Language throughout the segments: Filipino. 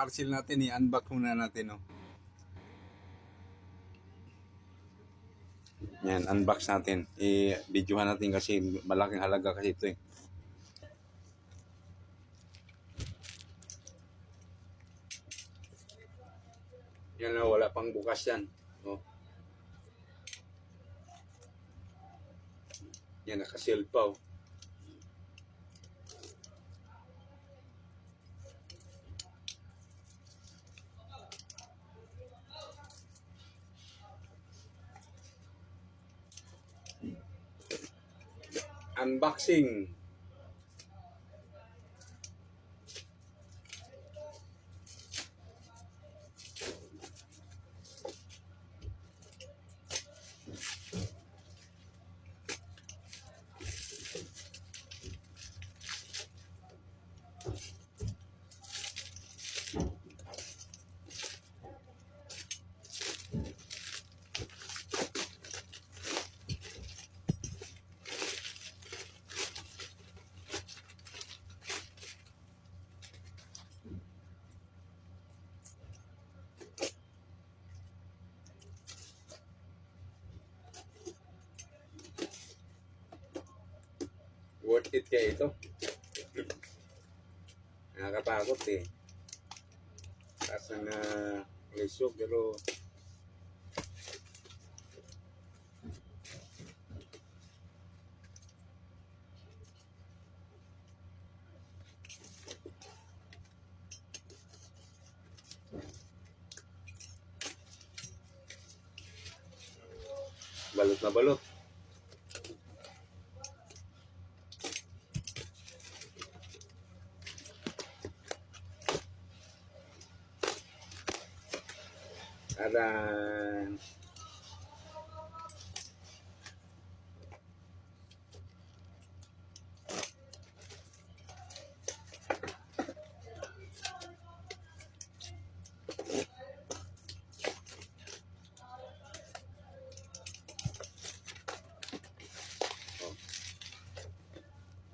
Parcel natin, i-unbox muna natin, no. Yan, unbox natin. I-videohan natin kasi malaking halaga kasi ito eh. Yan na, wala pang bukas yan. No? Yan, nakaseal pa oh. Unboxing. Worth it kaya ito? Nakakatakot eh. Taas ng lesyo pero balot na balot. Adan. Oh.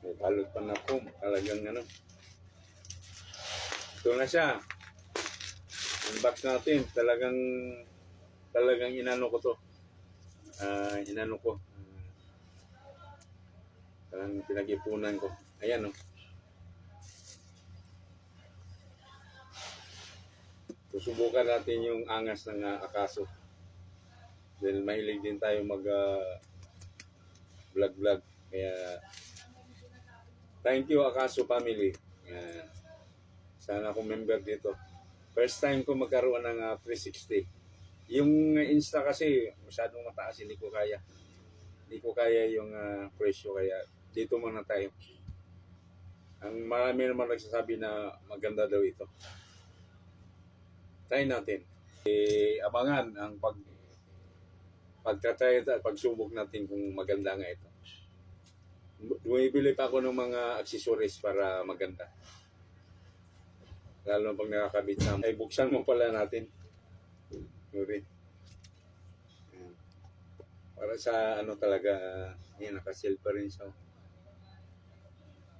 May balot pa na po. Talagang ano. Ito na siya. Unbox natin. Talagang inano ko to. Inano ko. Talagang pinag-ipunan ko. Ayan o. Susubukan natin yung angas ng Akaso. Dahil mahilig din tayo mag vlog. Kaya thank you Akaso family. Sana akong member dito. First time ko magkaroon ng 360. Yung Insta kasi masyadong mataas, hindi ko kaya. Hindi ko kaya yung presyo, kaya dito muna tayo. Ang marami naman nagsasabi na maganda daw ito. Try natin. Abangan ang pagtatry at pagsubok natin kung maganda nga ito. Bumibili pa ako ng mga accessories para maganda. Lalo pag nakakabit na. Ay, buksan mo pala natin. Sorry. Para sa ano talaga, yan, nakasil pa rin siya.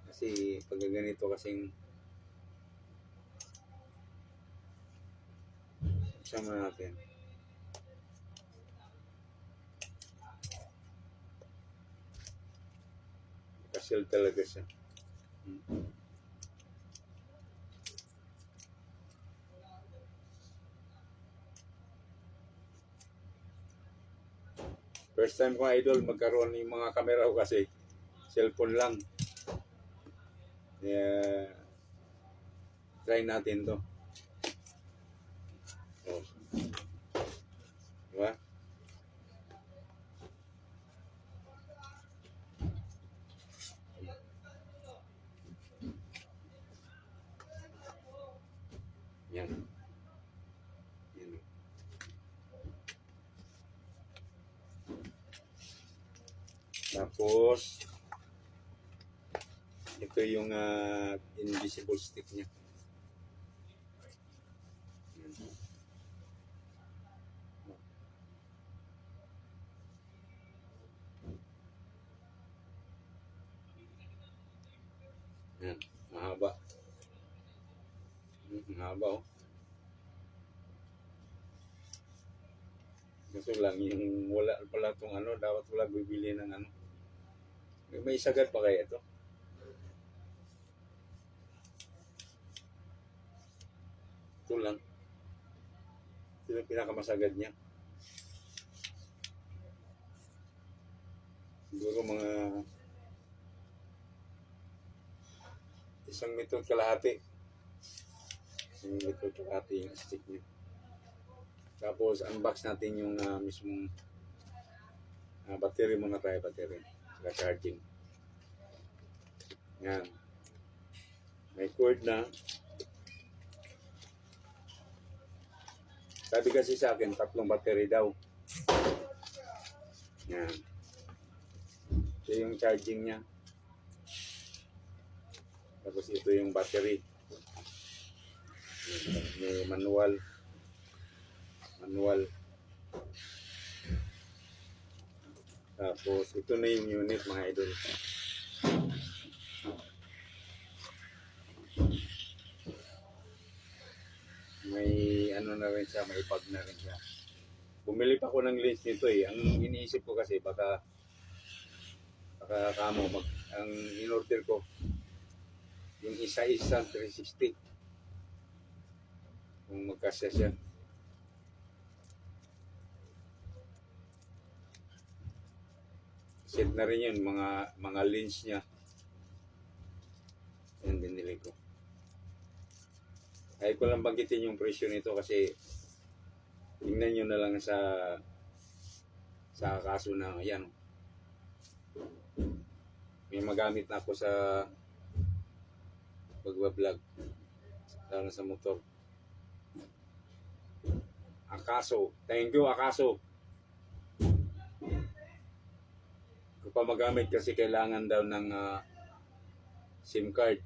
Kasi pag ganito kasing buksan mo natin. Nakasil talaga siya. First time ko idol magkaroon ng mga kamera ko kasi cellphone lang. Kaya try natin to. Oh. Diba? Yan. Tapos ito yung invisible stick niya. Yan, mahaba. Mahaba oh. Gusto lang, yung wala pala itong ano, dapat wala bibili ng ano. May sagad pa kaya ito? Ito lang. Ito yung pinakamasagad niya. Siguro mga 1 metro kalahati. 1 metro kalahati yung stick niya. Tapos unbox natin yung mismong battery muna tayo, battery. Saka charging. Yan. May cord na. Sabi kasi sa akin, 3 battery daw. Yan. Ito yung charging niya. Tapos ito yung battery. May manual. Tapos ito na yung unit, mga idol. May ano na rin siya, may pag na rin siya. Bumili pa ako ng lens nito eh. Ang iniisip ko kasi baka kamo ang in-order ko yung isa 360 kung magkasya siya. Set na rin yun, mga lens niya. Yan binili ko. Ay ko lang banggitin yung presyo nito kasi tingnan nyo na lang sa kaso na yan. May magamit na ako sa pagbablog lalo sa motor. Akaso, thank you Akaso. Kung pa magamit kasi kailangan daw ng SIM card.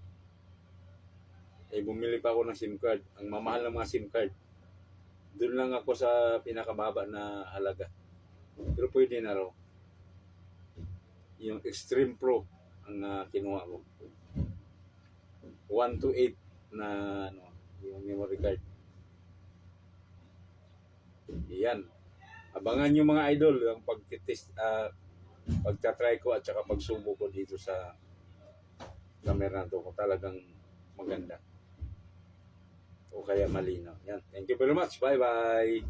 Eh bumili pa ako ng SIM card. Ang mamahal ng mga SIM card. Doon lang ako sa pinakamababa na halaga. Pero pwede na raw. Yung Extreme Pro ang kinuha ko. 128 na ano, yung memory card. Yan. Abangan nyo mga idol ang pagtitest, pagtatry ko at saka pagsubo ko dito sa camera na to kung talagang maganda o kaya malinaw. Yan. Thank you very much. Bye-bye.